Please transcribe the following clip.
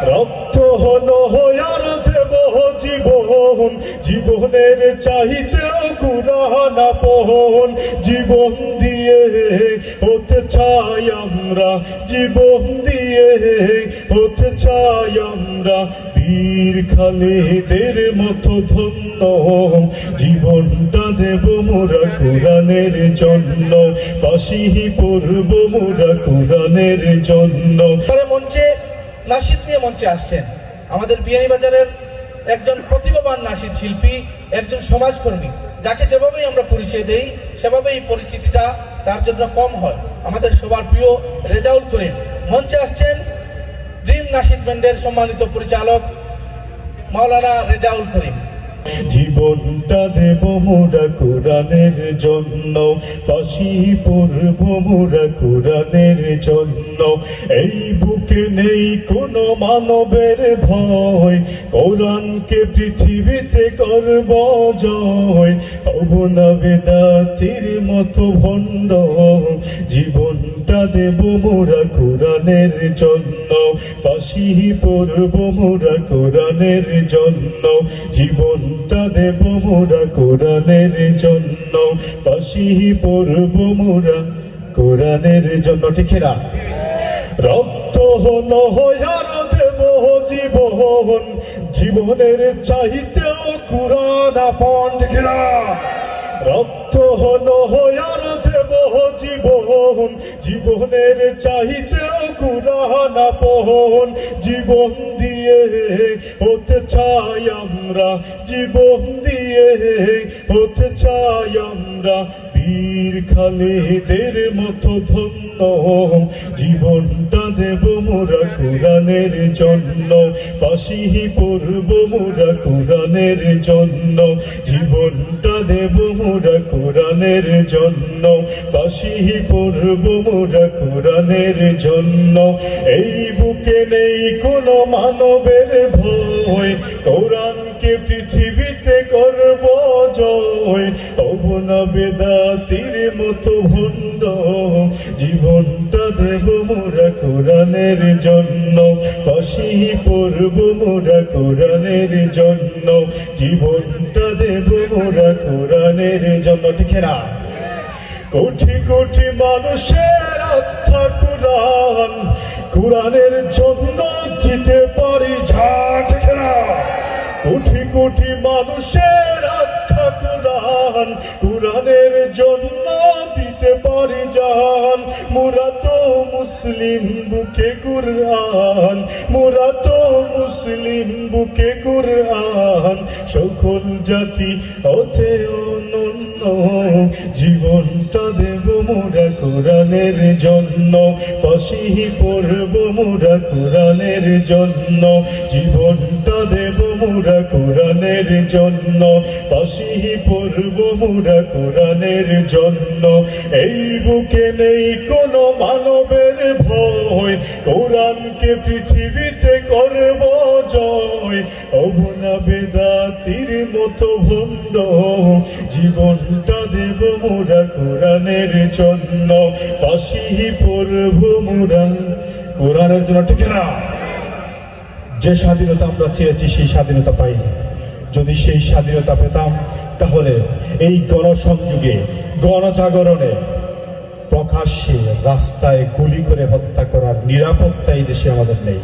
রক্ত হলো আর দেব জীবন, জীবনের চাইতেও কুরআন আপন। জীবন দিয়ে হতে চাই আমরা, জীবন দিয়ে হতে চাই আমরা বীর খালিদের মতো ধন্য। জীবনটা দেব মোরা কোরআনের জন্য, ফাঁসি পড়ব মোরা কোরআনের জন্য। মঞ্চে নাশিদ নিয়ে মঞ্চে আসছেন আমাদের বিয়ানীবাজারের একজন প্রতিভাবান নাশিদ শিল্পী, একজন সমাজকর্মী, যাকে যেভাবেই আমরা পরিচয় দেই সেভাবেই পরিচিতিটা তার জন্য কম হয়। আমাদের সবার প্রিয় রেজাউল করিম মঞ্চে আসছেন, ড্রিম নাশিদ ব্যান্ডের সম্মানিত পরিচালক মাওলানা রেজাউল করিম। জীবনটা দেব মোরা কোরআনের জন্য, ফাঁসি পড়ব মোরা কোরআনের জন্য। এই বুকে নেই কোনো মানবের ভয়, কোরআনকে পৃথিবীতে করব জয়। হব না বেদাতির মতো ভণ্ড, জীবনটা দেব মোরা কোরআনের জন্য, ফাঁসি পড়ব মোরা কোরআনের জন্য। জীবনটা দেব মোরা কোরআনের জন্য, ফাঁসি পড়ব মোরা কোরআনের জন্য। ঠিক না? রক্ত হলো আর দেব জীবন, জীবনের চাইতেও কুরআন আপন। ঠিক না? রক্ত হলো আর দেব জীবন, জীবনের চাইতেও কুরআন আপন। জীবন দিয়ে হতে চাই আমরা, জীবন দিয়ে হতে চাই আমরা বীর খালিদের মতো ধন্য। জীবনটা দেব মোরা কোরআনের জন্য, ফাঁসি পড়ব মোরা কোরআনের জন্য। জীবনটা দেব মোরা কোরআনের জন্য, ফাঁসি পড়ব মোরা কোরআনের জন্য। এই বুকে নেই কোনো মানবের ভয়, কোরআনকে পৃথিবীতে করব জয়। হব না বেদাতির মতো ভণ্ড, জীবনটা দেব মোরা কোরআনের জন্য, ফাঁসি পড়ব মোরা কোরআনের জন্য। জীবনটা দেব মোরা কোরআনের জন্য। ঠিক না? কোটি কোটি মানুষের আত্মা কোরআন, কোরআনের জন্য দিতে পারি জান। ঠিক না? কোটি কোটি মানুষের আত্মা কোরআন, কোরআনের জন্য দিতে পারি জান। মোরা তো মুসলিম বুকে কোরআন, মোরা তো মুসলিম বুকে কোরআন। সকল জাতি হতে অনন্য, জীবনটা দেব মোরা কোরআনের জন্য, ফাঁসি পড়ব মোরা কোরআনের জন্য। জীবনটা দেব মোরা কোরআনের জন্য, ফাঁসি পড়ব মোরা কোরআনের জন্য। এই বুকে নেই কোনো মানবের ভয়, কোরআনকে পৃথিবীতে করব জয়। হব না বেদাতির মতো ভণ্ড, জীবনটা দেব মোরা কোরআনের জন্য, ফাঁসি পড়ব মোরা কোরআনের জন্য। ঠিক না? যে স্বাধীনতা আমরা চেয়েছি সেই স্বাধীনতা পাইনি। যদি সেই স্বাধীনতা পেতাম তাহলে এই গণসংযোগে, গণজাগরণে প্রকাশ্যে রাস্তায় গুলি করে হত্যা করার নিরাপত্তা এই দেশে আমাদের নেই।